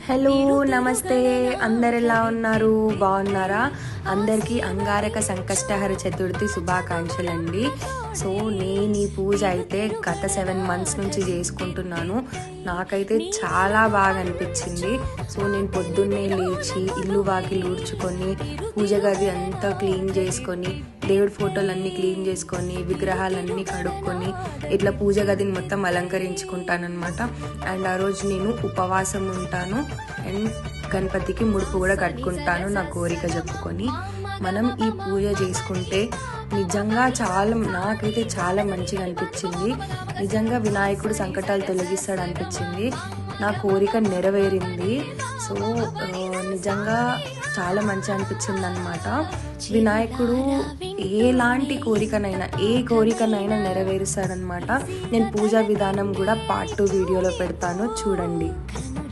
Hello నమస్తే అందరు ఎలా ఉన్నారు బాగున్నారా అందరికీ అంగారక సంకష్టహర చతుర్థి శుభాకాంక్షలు అండి సో నేను ఈ పూజ అయితే గత 7 months నుంచి చేసుకుంటున్నాను నాకైతే చాలా బాగా అనిపించింది సో నేను పొద్దున్నే లేచి ఇల్లు వాకిలి ఊడ్చుకొని పూజ గది అంతా క్లీన్ చేసుకొని దేవుడి ఫోటోలన్నీ క్లీన్ చేసుకొని విగ్రహాలన్నీ కడుక్కొని ఇట్లా పూజ గదిని మొత్తం అలంకరించుకుంటానన్నమాట అండ్ ఆ రోజు నేను ఉపవాసం ఉంటాను అండ్ గణపతికి ముడుపు కూడా కట్టుకుంటాను నా కోరిక చెప్పుకొని మనం ఈ పూజ చేసుకుంటే నిజంగా నాకైతే చాలా మంచిగా అనిపించింది నిజంగా వినాయకుడు సంకటాలు తొలగిస్తాడు అనిపించింది నా కోరిక నెరవేరింది సో నిజంగా చాలా మంచిగా అనిపించింది అనమాట వినాయకుడు ఎలాంటి ఏ కోరికనైనా నెరవేరుస్తాడనమాట నేను పూజా విధానం కూడా పార్ట్ 2 వీడియోలో పెడతాను చూడండి.